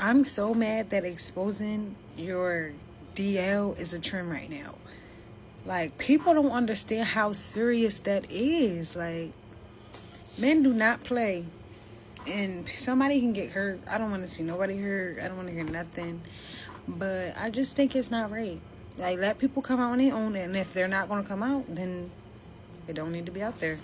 I'm so mad that exposing your DL is a trend right now. Like, people don't understand how serious that is. Like, men do not play. And somebody can get hurt. I don't want to see nobody hurt. I don't want to hear nothing. But I just think it's not right. Like, let people come out on their own. And if they're not going to come out, then they don't need to be out there.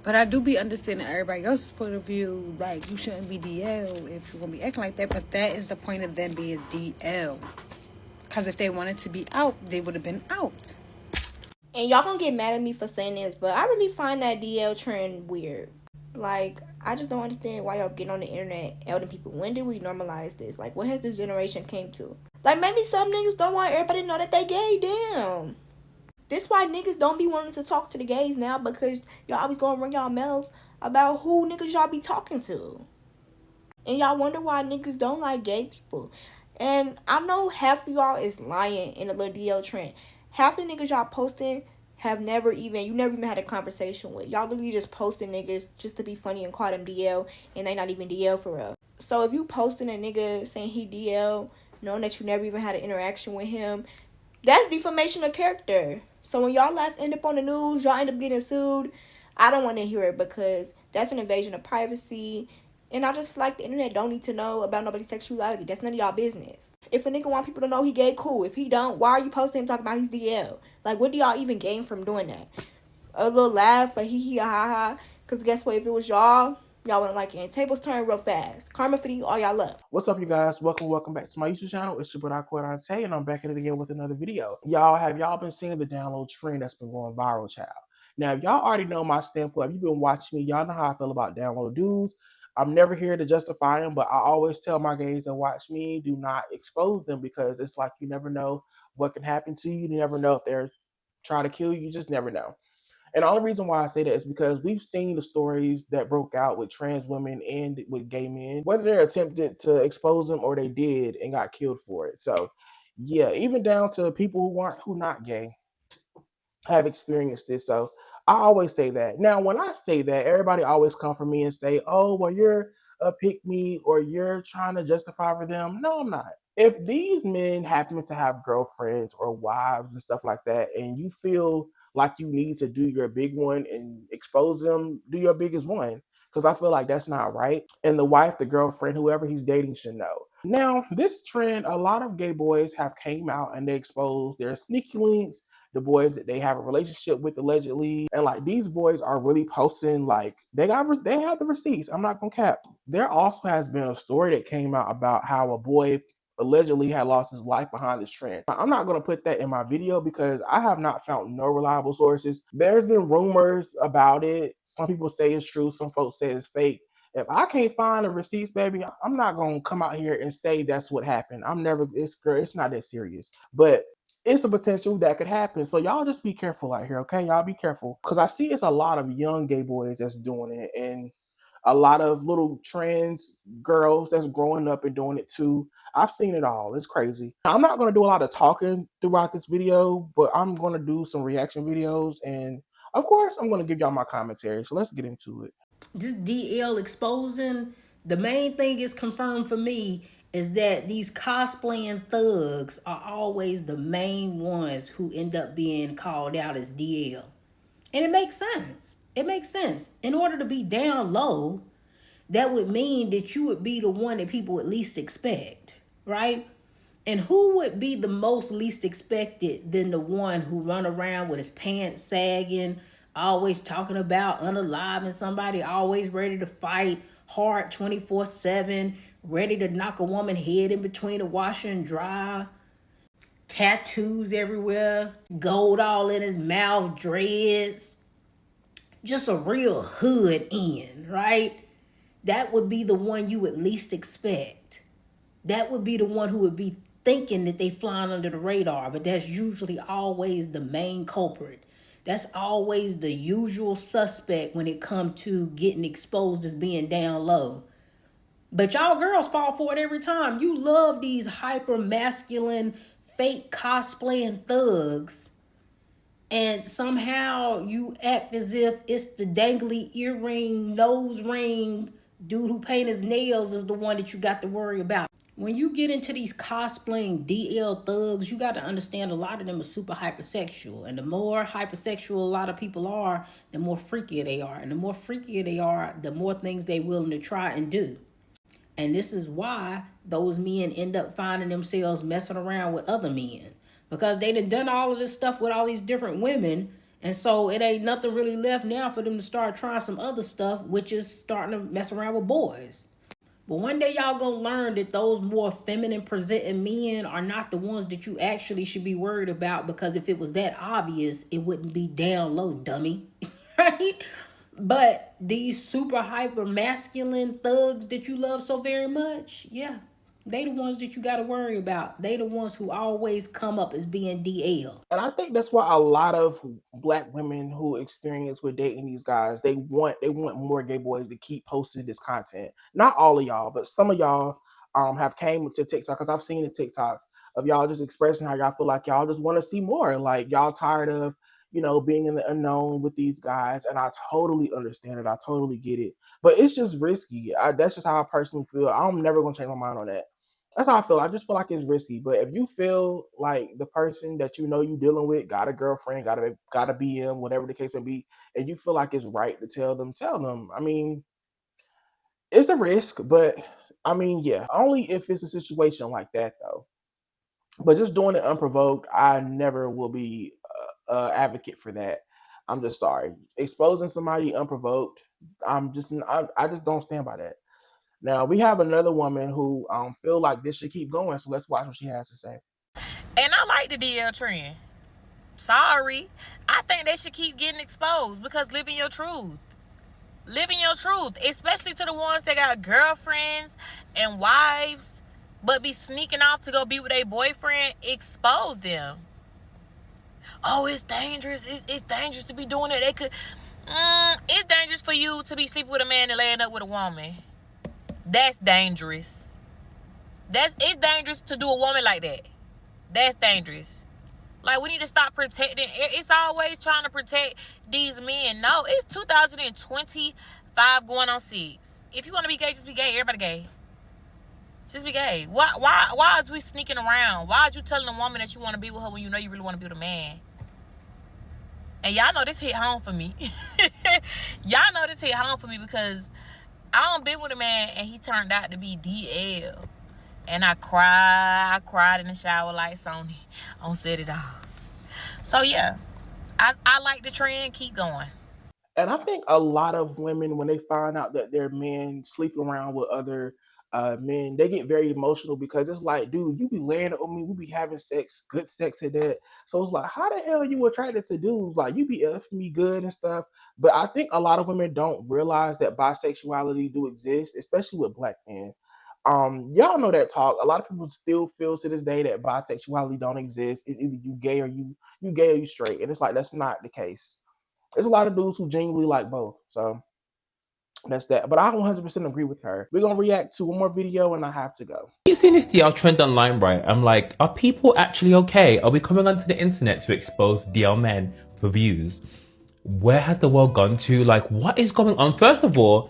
But I do be understanding everybody else's point of view. Like, you shouldn't be DL if you're going to be acting like that. But that is the point of them being DL. Because if they wanted to be out, they would have been out. And y'all gonna get mad at me for saying this, but I really find that DL trend weird. Like, I just don't understand why y'all get on the internet outing people. When did we normalize this? Like, what has this generation came to? Like, maybe some niggas don't want everybody to know that they gay. Damn. This why niggas don't be wanting to talk to the gays now, because y'all always gonna run y'all mouth about who niggas y'all be talking to. And y'all wonder why niggas don't like gay people. And I know half of y'all is lying in the little DL trend. Half the niggas y'all posting have you never even had a conversation with. Y'all literally just posting niggas just to be funny and call them DL, and they not even DL for real. So if you posting a nigga saying he DL, knowing that you never even had an interaction with him, that's defamation of character. So when y'all last end up on the news, y'all end up getting sued, I don't want to hear it, because that's an invasion of privacy. And I just feel like the internet don't need to know about nobody's sexuality. That's none of y'all business. If a nigga want people to know he gay, cool. If he don't, why are you posting him talking about he's DL? Like, what do y'all even gain from doing that? A little laugh, a hee hee, a ha ha. Because guess what? If it was y'all wouldn't like it. And tables turn real fast. Karma for you, all y'all love. What's up, you guys? Welcome back to my YouTube channel. It's your boy Aquadante, and I'm back at it again with another video. Have y'all been seeing the download trend that's been going viral, child? Now, if y'all already know my standpoint, if you've been watching me, y'all know how I feel about download dudes. I'm never here to justify them, but I always tell my gays that watch me, do not expose them, because it's like you never know what can happen to you. You never know if they're trying to kill you. You just never know. And the only reason why I say that is because we've seen the stories that broke out with trans women and with gay men, whether they attempted to expose them or they did and got killed for it. So yeah, even down to people who not gay have experienced this. So I always say that. Now, when I say that, everybody always come for me and say, oh, well, you're a pick me or you're trying to justify for them. No, I'm not. If these men happen to have girlfriends or wives and stuff like that, and you feel like you need to do your big one and expose them, do your biggest one. Because I feel like that's not right. And the wife, the girlfriend, whoever he's dating should know. Now, this trend, a lot of gay boys have came out and they expose their sneaky links, the boys that they have a relationship with allegedly, and like these boys are really posting like they have the receipts. I'm not gonna cap. There also has been a story that came out about how a boy allegedly had lost his life behind this trend. I'm not going to put that in my video because I have not found no reliable sources. There's been rumors about it. Some people say it's true. Some folks say it's fake. If I can't find the receipts, baby, I'm not going to come out here and say that's what happened. It's not that serious. But it's a potential that could happen. So y'all just be careful out here, okay? Y'all be careful. Because I see it's a lot of young gay boys that's doing it. And a lot of little trans girls that's growing up and doing it too. I've seen it all. It's crazy. I'm not going to do a lot of talking throughout this video, but I'm going to do some reaction videos. And of course, I'm going to give y'all my commentary. So let's get into it. This DL exposing, the main thing is confirmed for me is that these cosplaying thugs are always the main ones who end up being called out as DL. And it makes sense. It makes sense. In order to be down low, that would mean that you would be the one that people would least expect, right? And who would be the most least expected than the one who run around with his pants sagging, always talking about unaliving somebody, always ready to fight, hard 24/7, ready to knock a woman head in between the washer and dryer, tattoos everywhere, gold all in his mouth, dreads, just a real hood end, right? That would be the one you would least expect. That would be the one who would be thinking that they flying under the radar, but that's usually always the main culprit. That's always the usual suspect when it comes to getting exposed as being down low. But y'all girls fall for it every time. You love these hyper masculine, fake cosplaying thugs, and somehow you act as if it's the dangly earring, nose ring, dude who paint his nails is the one that you got to worry about. When you get into these cosplaying DL thugs, you got to understand a lot of them are super hypersexual. And the more hypersexual a lot of people are, the more freakier they are. And the more freakier they are, the more things they willing to try and do. And this is why those men end up finding themselves messing around with other men. Because they done all of this stuff with all these different women. And so it ain't nothing really left now for them to start trying some other stuff, which is starting to mess around with boys. But one day y'all gonna learn that those more feminine presenting men are not the ones that you actually should be worried about, because if it was that obvious, it wouldn't be down low, dummy. Right? But these super hyper masculine thugs that you love so very much, yeah, they the ones that you gotta worry about. They the ones who always come up as being DL. And I think that's why a lot of black women who experience with dating these guys, they want more gay boys to keep posting this content. Not all of y'all, but some of y'all have came to TikTok, because I've seen the TikToks of y'all just expressing how y'all feel like y'all just want to see more. Like y'all tired of, being in the unknown with these guys. And I totally understand it. I totally get it. But it's just risky. That's just how I personally feel. I'm never gonna change my mind on that. That's how I feel. I just feel like it's risky. But if you feel like the person that you dealing with got a girlfriend, got a BM, whatever the case may be, and you feel like it's right to tell them, tell them. I mean, it's a risk, but I mean, yeah, only if it's a situation like that though. But just doing it unprovoked, I never will be a advocate for that. I'm just sorry. Exposing somebody unprovoked, I just don't stand by that. Now we have another woman who feel like this should keep going, so let's watch what she has to say. And I like the DL trend. Sorry. I think they should keep getting exposed, because living your truth. Living your truth. Especially to the ones that got girlfriends and wives, but be sneaking off to go be with a boyfriend. Expose them. Oh, it's dangerous. It's dangerous to be doing it. It's dangerous for you to be sleeping with a man and laying up with a woman. That's dangerous. It's dangerous to do a woman like that. That's dangerous. Like, we need to stop protecting. It's always trying to protect these men. No, it's 2025 going on 6. If you want to be gay, just be gay. Everybody gay. Just be gay. Why is we sneaking around? Why are you telling a woman that you want to be with her when you know you really want to be with a man? And y'all know this hit home for me. Y'all know this hit home for me, because I don't been with a man and he turned out to be DL. And I cried in the shower lights on set it all. So yeah, I like the trend. Keep going. And I think a lot of women, when they find out that their men sleeping around with other men, they get very emotional, because it's like, dude, you be laying on me, we be having sex, good sex at that. So it's like, how the hell are you attracted to dudes? Like, you be effing me good and stuff. But I think a lot of women don't realize that bisexuality do exist, especially with black men. Y'all know that talk. A lot of people still feel to this day that bisexuality don't exist. It's either you gay or you gay or you straight. And it's like, that's not the case. There's a lot of dudes who genuinely like both. So that's that. But I don't 100% agree with her. We're going to react to one more video and I have to go. You seen this DL trend online, right? I'm like, are people actually okay? Are we coming onto the internet to expose DL men for views? Where has the world gone to? Like, what is going on? First of all,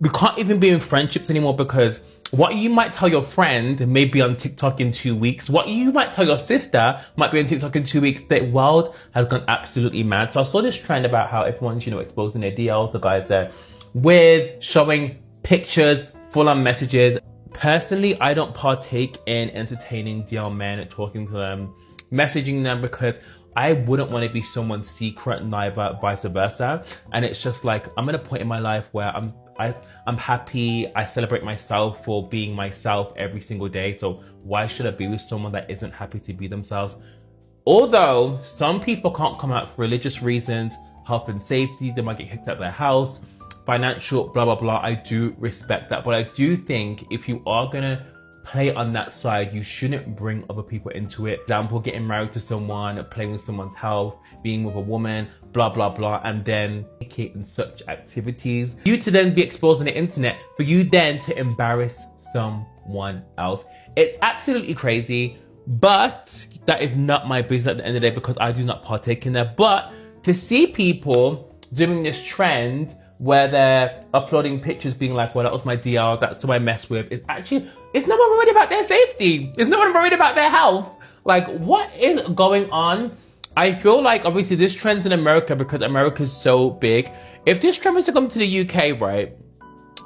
we can't even be in friendships anymore, because what you might tell your friend may be on TikTok in 2 weeks. What you might tell your sister might be on TikTok in 2 weeks. The world has gone absolutely mad. So I saw this trend about how everyone's, exposing their DLs, the guys there, with showing pictures, full-on messages. Personally, I don't partake in entertaining DL men, talking to them, messaging them, because I wouldn't want to be someone's secret, neither vice versa. And it's just like, I'm at a point in my life where I'm happy. I celebrate myself for being myself every single day. So why should I be with someone that isn't happy to be themselves? Although some people can't come out for religious reasons, health and safety, they might get kicked out of their house, financial, blah, blah, blah. I do respect that. But I do think if you are going to play on that side, you shouldn't bring other people into it. For example, getting married to someone, playing with someone's health, being with a woman, blah, blah, blah, and then in such activities. You to then be exposed on the internet, for you then to embarrass someone else. It's absolutely crazy, but that is not my business at the end of the day, because I do not partake in that. But to see people doing this trend where they're uploading pictures being like, well, that was my DL, that's who I mess with. It's no one worried about their safety. It's no one worried about their health. Like, what is going on? I feel like obviously this trend's in America because America's so big. If this trend was to come to the UK, right,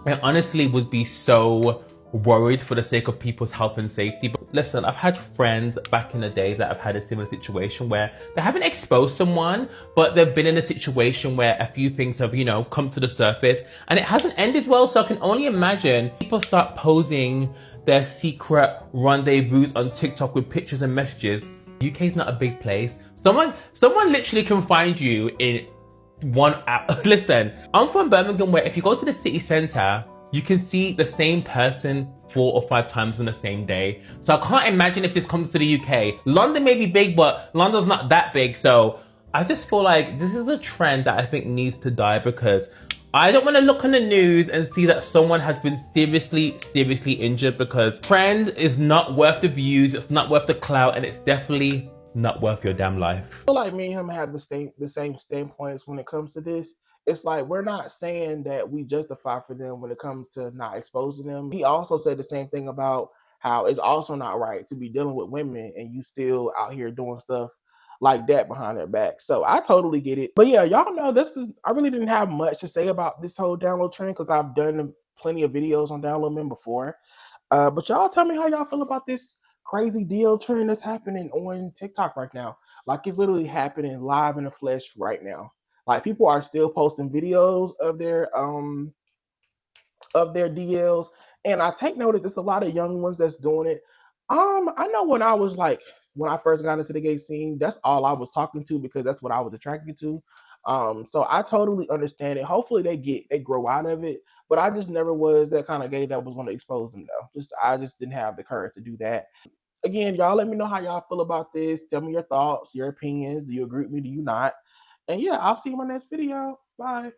I honestly would be so worried for the sake of people's health and safety. But listen, I've had friends back in the day that have had a similar situation where they haven't exposed someone, but they've been in a situation where a few things have, you know, come to the surface and it hasn't ended well. So I can only imagine people start posing their secret rendezvous on TikTok with pictures and messages. UK is not a big place. Someone literally can find you in 1 hour. Listen, I'm from Birmingham, where if you go to the city centre, you can see the same person 4 or 5 times in the same day. So I can't imagine if this comes to the UK. London may be big, but London's not that big. So I just feel like this is a trend that I think needs to die, because I don't want to look on the news and see that someone has been seriously injured, because trend is not worth the views, it's not worth the clout, and it's definitely not worth your damn life. I feel like me and him have the same standpoints when it comes to this. It's like we're not saying that we justify for them when it comes to not exposing them. He also said the same thing about how it's also not right to be dealing with women and you still out here doing stuff like that behind their back. So I totally get it. But yeah, y'all know I really didn't have much to say about this whole download trend because I've done plenty of videos on download men before. But y'all tell me how y'all feel about this crazy deal trend that's happening on TikTok right now. Like, it's literally happening live in the flesh right now. Like, people are still posting videos of their DLs, and I take notice there's a lot of young ones that's doing it. I know when I first got into the gay scene, that's all I was talking to because that's what I was attracted to. So I totally understand it. Hopefully they grow out of it. But I just never was that kind of gay that was going to expose them though. I just didn't have the courage to do that. Again, y'all let me know how y'all feel about this. Tell me your thoughts, your opinions. Do you agree with me? Do you not? And yeah, I'll see you in my next video. Bye.